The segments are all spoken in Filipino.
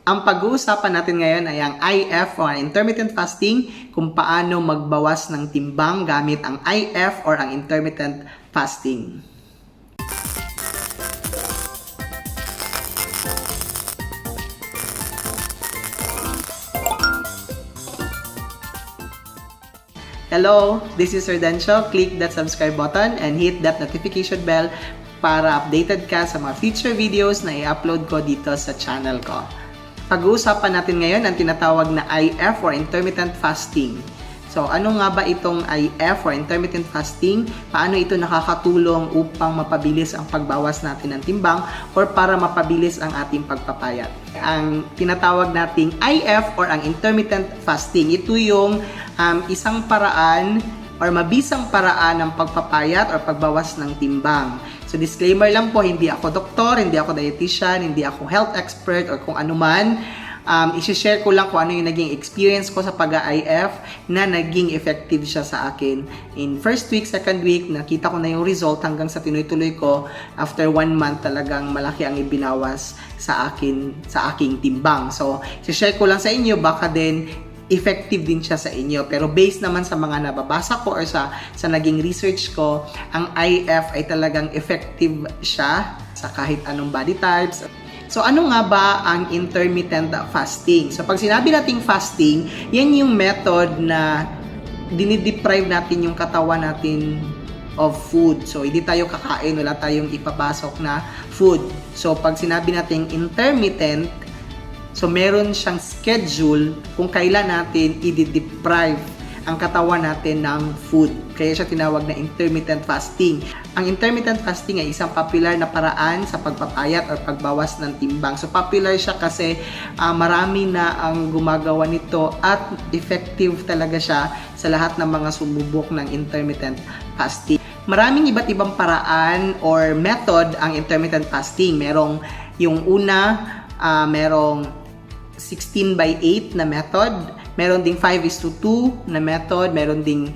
Ang pag-uusapan natin ngayon ay ang IF or intermittent fasting, kung paano magbawas ng timbang gamit ang IF or ang intermittent fasting. Hello, this is Sir Dencio. Click that subscribe button and hit that notification bell para updated ka sa mga future videos na i-upload ko dito sa channel ko. Pag-uusapan natin ngayon ang tinatawag na IF or intermittent fasting. So, ano nga ba itong IF or intermittent fasting? Paano ito nakakatulong upang mapabilis ang pagbawas natin ng timbang or para mapabilis ang ating pagpapayat? Ang tinatawag nating IF or ang intermittent fasting, ito yung isang paraan or mabisang paraan ng pagpapayat or pagbawas ng timbang. So disclaimer lang po, hindi ako doktor, hindi ako dietitian, hindi ako health expert or kung ano man. I-share ko lang kung ano yung naging experience ko sa pag-IF na naging effective siya sa akin. In first week, second week, nakita ko na yung result hanggang sa tinuloy-tuloy ko. After 1 month, talagang malaki ang ibinawas sa aking timbang. So, i-share ko lang sa inyo, baka din effective din siya sa inyo. Pero based naman sa mga nababasa ko or sa naging research ko, ang IF ay talagang effective siya sa kahit anong body types. So, ano nga ba ang intermittent fasting? So, pag sinabi nating fasting, yan yung method na dinideprive natin yung katawan natin of food. So, hindi tayo kakain, wala tayong ipapasok na food. So, pag sinabi nating intermittent, so, meron siyang schedule kung kailan natin i-deprive ang katawan natin ng food. Kaya siya tinawag na intermittent fasting. Ang intermittent fasting ay isang popular na paraan sa pagpapayat or pagbawas ng timbang. So, popular siya kasi marami na ang gumagawa nito at effective talaga siya sa lahat ng mga sumubok ng intermittent fasting. Maraming iba't ibang paraan or method ang intermittent fasting. Merong yung una, merong 16/8 na method, meron ding 5:2 na method, meron ding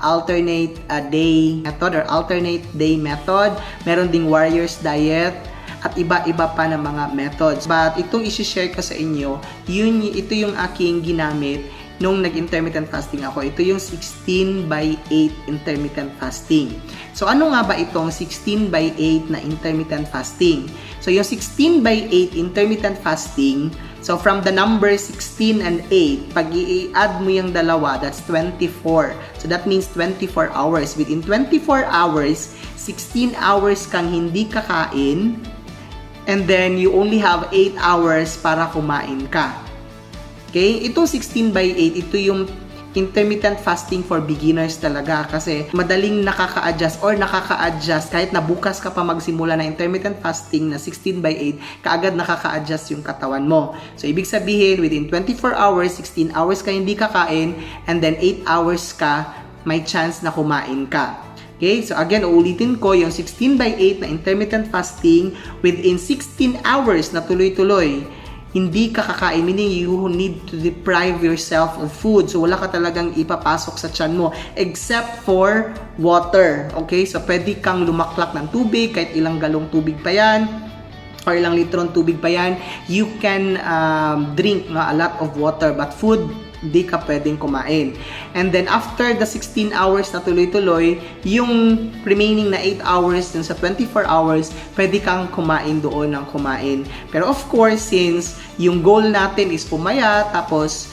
alternate day method or alternate day method, meron ding warrior's diet, at iba-iba pa na mga methods. But itong i-share ko sa inyo, ito yung aking ginamit nung nag-intermittent fasting ako. Ito yung 16/8 intermittent fasting. So, ano nga ba itong 16/8 na intermittent fasting? So, yung 16/8 intermittent fasting, so from the number 16 and 8, pag i-add mo yung dalawa, that's 24. So, that means 24 hours. Within 24 hours, 16 hours kang hindi kakain, and then you only have 8 hours para kumain ka. Okay? Itong 16/8, ito yung intermittent fasting for beginners talaga kasi madaling nakaka-adjust kahit na bukas ka pa magsimula na intermittent fasting na 16/8, kaagad nakaka-adjust yung katawan mo. So, ibig sabihin, within 24 hours, 16 hours ka hindi kakain, and then 8 hours ka, may chance na kumain ka. Okay? So, again, uulitin ko, yung 16/8 na intermittent fasting, within 16 hours na tuloy-tuloy, hindi ka kakain, meaning you need to deprive yourself of food. So, wala ka talagang ipapasok sa tiyan mo except for water. Okay? So, pwede kang lumaklak ng tubig, kahit ilang galong tubig pa yan, or ilang litron tubig pa yan. You can drink a lot of water, but food, hindi ka pwedeng kumain. And then, after the 16 hours na tuloy-tuloy, yung remaining na 8 hours dun sa 24 hours, pwede kang kumain doon ng kumain. Pero of course, since yung goal natin is pumaya, tapos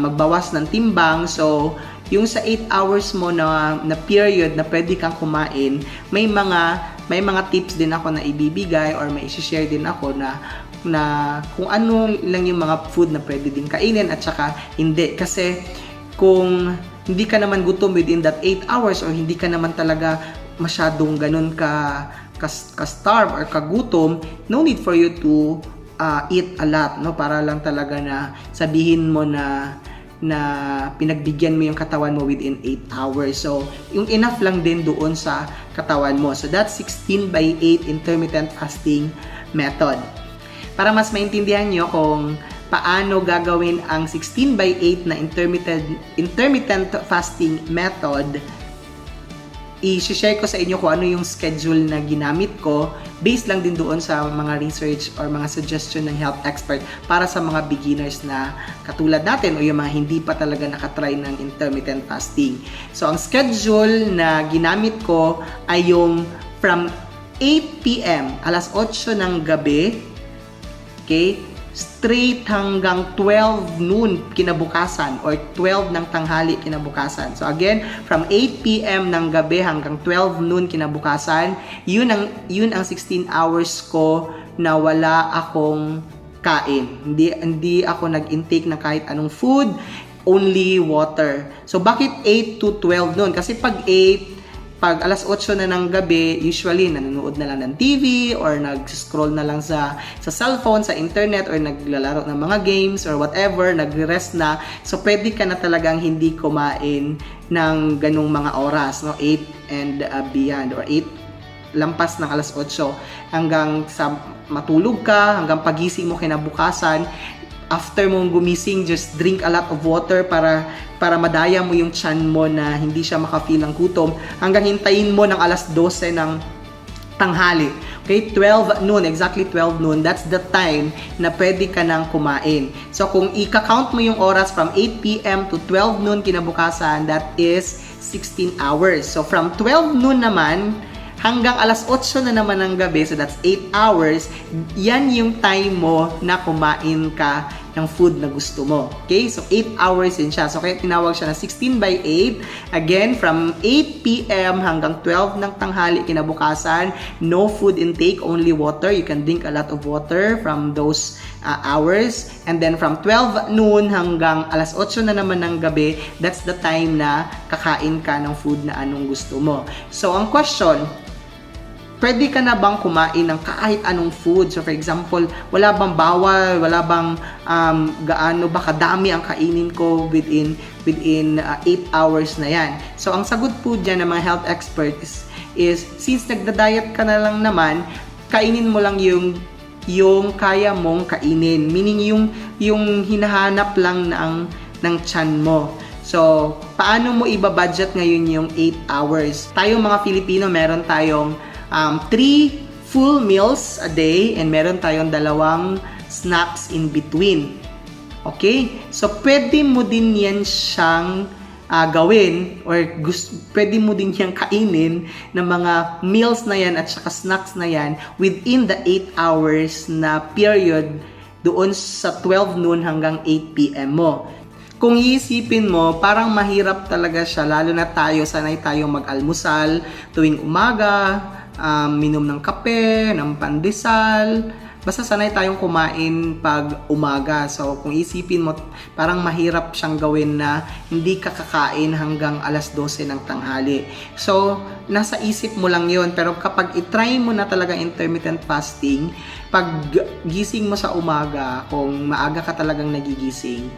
magbawas ng timbang, so, yung sa 8 hours mo na period na pwede kang kumain, may mga tips din ako na ibibigay or may i-share din ako na kung ano lang yung mga food na pwede din kainin at saka hindi. Kasi kung hindi ka naman gutom within that 8 hours or hindi ka naman talaga masyadong ganun ka-starve or kagutom, no need for you to eat a lot, no? Para lang talaga na sabihin mo na pinagbigyan mo yung katawan mo within 8 hours. So, yung enough lang din doon sa katawan mo. So, that's 16/8 intermittent fasting method. Para mas maintindihan nyo kung paano gagawin ang 16/8 na intermittent fasting method, i-share ko sa inyo kung ano yung schedule na ginamit ko based lang din doon sa mga research or mga suggestion ng health expert para sa mga beginners na katulad natin o yung mga hindi pa talaga nakatry ng intermittent fasting. So, ang schedule na ginamit ko ay yung from 8 p.m. alas 8 ng gabi, okay, straight hanggang 12 noon kinabukasan or 12 ng tanghali kinabukasan. So again, from 8 p.m. ng gabi hanggang 12 noon kinabukasan, yun ang 16 hours ko na wala akong kain. Hindi ako nag-intake ng kahit anong food, only water. So bakit 8 to 12 noon? Kasi pag alas 8 na ng gabi, usually nanonood na lang ng TV or nag-scroll na lang sa cellphone, sa internet, or naglalaro ng mga games or whatever, nagre-rest na. So pwede ka na talagang hindi kumain ng ganung mga oras, no? 8 and beyond, or 8 lampas ng alas 8 hanggang sa matulog ka, hanggang pagising mo kinabukasan. After mong gumising, just drink a lot of water para madaya mo yung tiyan mo na hindi siya makafeel ng gutom hanggang hintayin mo ng alas 12 ng tanghali. Okay, 12 noon, exactly 12 noon, that's the time na pwede ka nang kumain. So kung i-count mo yung oras from 8 p.m. to 12 noon kinabukasan, that is 16 hours. So from 12 noon naman hanggang alas 8 na naman ng gabi, so that's 8 hours, yan yung time mo na kumain ka ng food na gusto mo. Okay? So, 8 hours din siya. So, kaya tinawag siya na 16 by 8. Again, from 8 p.m. hanggang 12 ng tanghali kinabukasan, no food intake, only water. You can drink a lot of water from those hours. And then, from 12 noon hanggang alas 8 na naman ng gabi, that's the time na kakain ka ng food na anong gusto mo. So, ang question, pwede ka na bang kumain ng kahit anong food? So for example, wala bang bawal, wala bang gaano ba kadami ang kainin ko within 8 hours na yan. So ang sagot po dyan ng mga health experts is since nagda-diet ka na lang naman, kainin mo lang yung kaya mong kainin. Meaning yung hinahanap lang ng tiyan mo. So, paano mo ibabudget ngayon yung 8 hours? Tayong mga Filipino, meron tayong 3 full meals a day and meron tayong 2 snacks in between. Okay? So, pwede mo din yan siyang gawin or pwede mo din siyang kainin ng mga meals na yan at saka snacks na yan within the 8 hours na period doon sa 12 noon hanggang 8 p.m. mo. Kung iisipin mo, parang mahirap talaga siya, lalo na sanay tayo mag-almusal tuwing umaga, minom ng kape, ng pandesal, basta sanay tayong kumain pag umaga. So, kung isipin mo, parang mahirap siyang gawin na hindi ka kakain hanggang alas 12 ng tanghali. So, nasa isip mo lang yon. Pero kapag itry mo na talaga intermittent fasting, pag gising mo sa umaga, kung maaga ka talagang nagigising,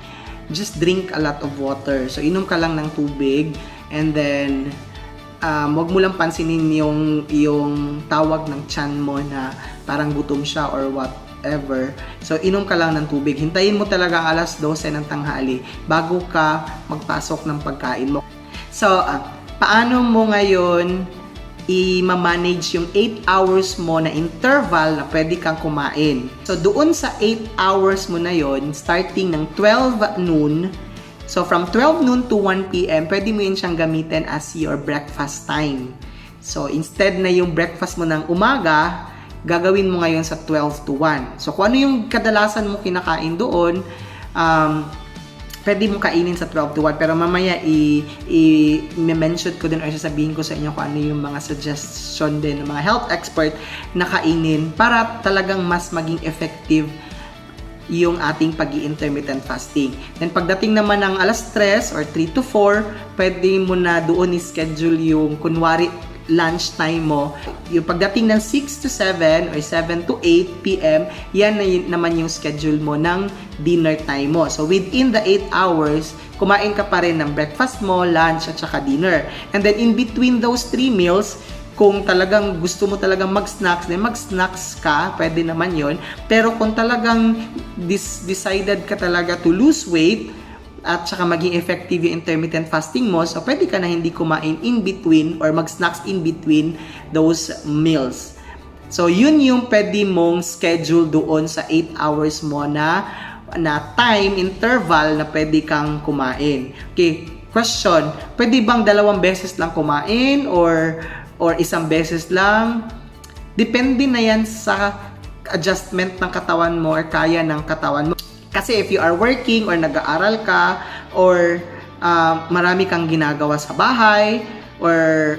just drink a lot of water. So, inom ka lang ng tubig and then wag mo lang pansinin yung tawag ng tiyan mo na parang gutom siya or whatever. So, inom ka lang ng tubig. Hintayin mo talaga ang alas 12 ng tanghali bago ka magpasok ng pagkain mo. So, paano mo ngayon i-manage yung 8 hours mo na interval na pwede kang kumain? So, doon sa 8 hours mo na yon, starting ng 12 noon, so, from 12 noon to 1 p.m., pwede mo yun siyang gamitin as your breakfast time. So, instead na yung breakfast mo ng umaga, gagawin mo ngayon sa 12 to 1. So, kung ano yung kadalasan mo kinakain doon, pwede mo kainin sa 12 to 1. Pero mamaya, i-mention ko din or sasabihin ko sa inyo kung ano yung mga suggestion din ng mga health expert na kainin para talagang mas maging effective yung ating pag-i-intermittent fasting. Then pagdating naman ng alas 3 or 3 to 4, pwede mo na doon i-schedule yung kunwari lunch time mo. Yung pagdating ng 6 to 7 or 7 to 8 p.m., yan na naman yung schedule mo ng dinner time mo. So within the 8 hours, kumain ka pa rin ng breakfast mo, lunch, at saka dinner. And then in between those 3 meals, kung talagang gusto mo talagang mag-snacks, then mag-snacks ka, pwede naman yon. Pero kung talagang decided ka talaga to lose weight, at saka maging effective yung intermittent fasting mo, so pwede ka na hindi kumain in between or mag-snacks in between those meals. So, yun yung pwede mong schedule doon sa 8 hours mo na time interval na pwede kang kumain. Okay, question, pwede bang 2 beses lang kumain or isang beses lang? Depende na yan sa adjustment ng katawan mo or kaya ng katawan mo. Kasi if you are working or nag-aaral ka or marami kang ginagawa sa bahay or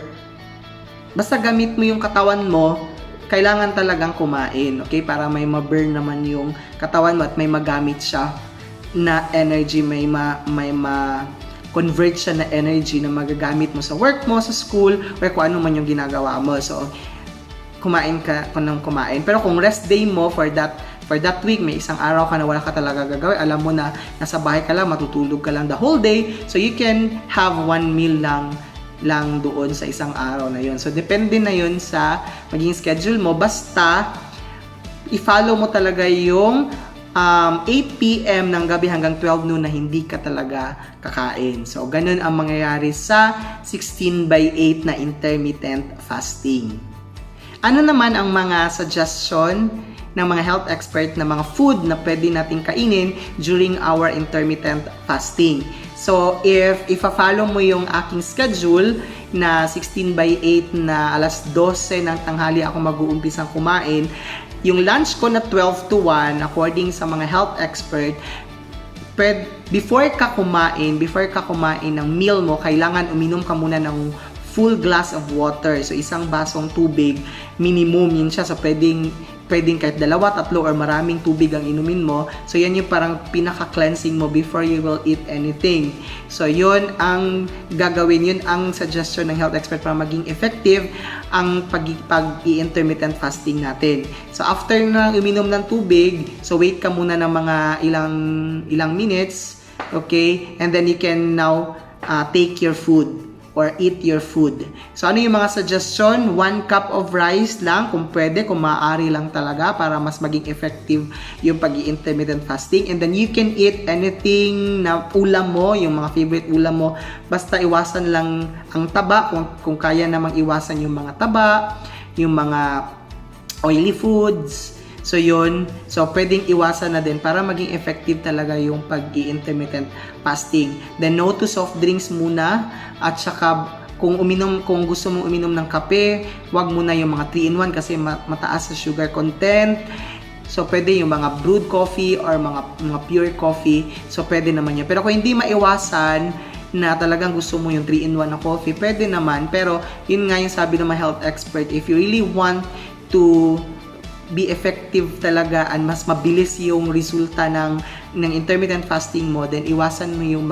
basta gamit mo yung katawan mo, kailangan talagang kumain, okay? Para may ma-burn naman yung katawan mo at may magamit siya na energy, may ma-convert siya na energy na magagamit mo sa work mo, sa school, or kung ano man yung ginagawa mo. So, kumain ka ng kumain. Pero kung rest day mo for that week, may isang araw ka na wala ka talaga gagawin, alam mo na nasa bahay ka lang, matutulog ka lang the whole day, so you can have 1 meal lang doon sa isang araw na yun. So, depende na yun sa maging schedule mo. Basta, i-follow mo talaga yung 8 p.m. ng gabi hanggang 12 noon na hindi ka talaga kakain. So, ganun ang mangyayari sa 16/8 na intermittent fasting. Ano naman ang mga suggestion ng mga health expert na mga food na pwede nating kainin during our intermittent fasting? So, if i-follow mo yung aking schedule na 16/8 na alas 12 ng tanghali ako mag-uumpisang kumain, yung lunch ko na 12 to 1, according sa mga health expert, before ka kumain ng meal mo, kailangan uminom ka muna ng full glass of water. So, isang basong tubig, minimum yun siya. So, pwedeng kahit 2, 3, or maraming tubig ang inumin mo. So, yan yung parang pinaka-cleansing mo before you will eat anything. So, yun ang gagawin. Yun ang suggestion ng health expert para maging effective ang pag-i-intermittent fasting natin. So, after na uminom ng tubig, so wait ka muna ng mga ilang minutes, okay? And then you can now take your food or eat your food. So, ano yung mga suggestion? 1 cup of rice lang, kung pwede, kung maaari lang talaga para mas maging effective yung pag-i-intermittent fasting. And then, you can eat anything na ulam mo, yung mga favorite ulam mo. Basta iwasan lang ang taba, kung kaya namang iwasan yung mga taba, yung mga oily foods. So, yun. So, pwedeng iwasan na din para maging effective talaga yung pag-i-intermittent fasting. Then, no to soft drinks muna. At saka, kung gusto mong uminom ng kape, wag muna yung mga 3-in-1 kasi mataas sa sugar content. So, pwede yung mga brewed coffee or mga pure coffee. So, pwede naman yun. Pero kung hindi maiwasan na talagang gusto mo yung 3-in-1 na coffee, pwede naman. Pero, yun nga yung sabi ng mga health expert, if you really want to be effective talaga and mas mabilis yung resulta ng intermittent fasting mo, then iwasan mo yung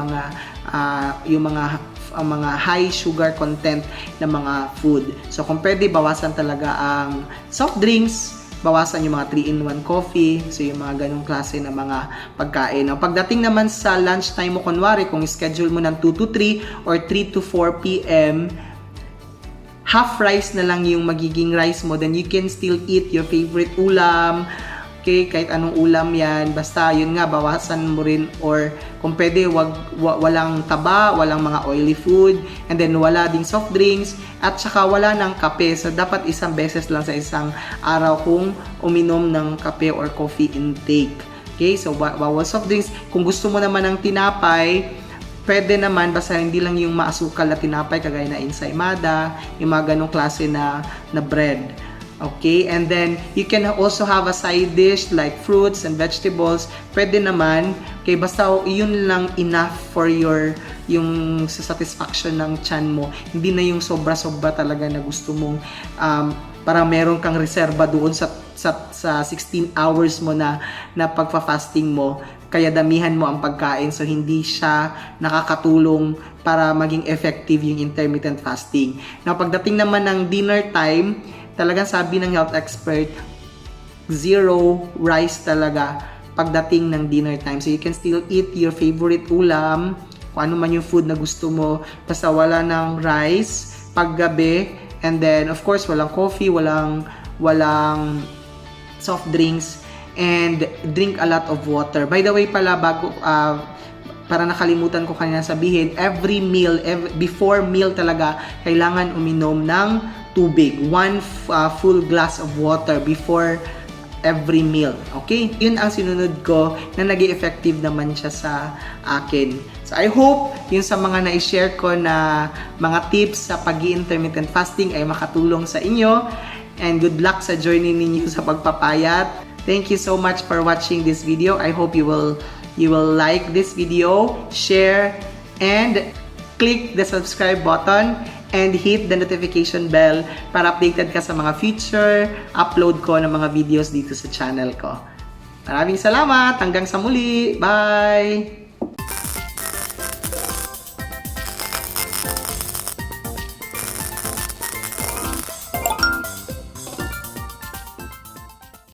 mga high sugar content na mga food. So, kung pwede, bawasan talaga ang soft drinks, bawasan yung mga 3-in-1 coffee, so yung mga ganong klase na mga pagkain. Now, pagdating naman sa lunchtime mo, kunwari, kung schedule mo ng 2 to 3 or 3 to 4 p.m., half rice na lang yung magiging rice mo, then you can still eat your favorite ulam, okay, kahit anong ulam yan, basta yun nga, bawasan mo rin, or kung pwede, walang taba, walang mga oily food, and then wala ding soft drinks, at saka wala ng kape. So, dapat isang beses lang sa isang araw kung uminom ng kape or coffee intake. Okay, so bawal soft drinks. Kung gusto mo naman ng tinapay, pwede naman, basta hindi lang yung maasukal na tinapay, kagaya na ensaymada, yung mga ganong klase na bread. Okay? And then, you can also have a side dish like fruits and vegetables. Pwede naman. Okay? Basta yun lang enough for yung sa satisfaction ng tiyan mo. Hindi na yung sobra-sobra talaga na gusto mong parang meron kang reserba doon sa 16 hours mo na pagfa-fasting mo. Kaya damihan mo ang pagkain, so hindi siya nakakatulong para maging effective yung intermittent fasting. Now, pagdating naman ng dinner time, talagang sabi ng health expert, 0 rice talaga pagdating ng dinner time. So, you can still eat your favorite ulam, kung ano man yung food na gusto mo, basta wala ng rice paggabi. And then, of course, walang coffee, walang soft drinks, and drink a lot of water. By the way pala, para nakalimutan ko kanina sabihin, every meal, before meal talaga, kailangan uminom ng tubig. 1 full glass of water before every meal. Okay? Yun ang sinunod ko na naging effective naman siya sa akin. So, I hope yun sa mga na-share ko na mga tips sa pag-intermittent fasting ay makatulong sa inyo. And good luck sa journey ninyo sa pagpapayat. Thank you so much for watching this video. I hope you will like this video, share, and click the subscribe button and hit the notification bell para updated ka sa mga future upload ko ng mga videos dito sa channel ko. Maraming salamat! Hanggang sa muli! Bye!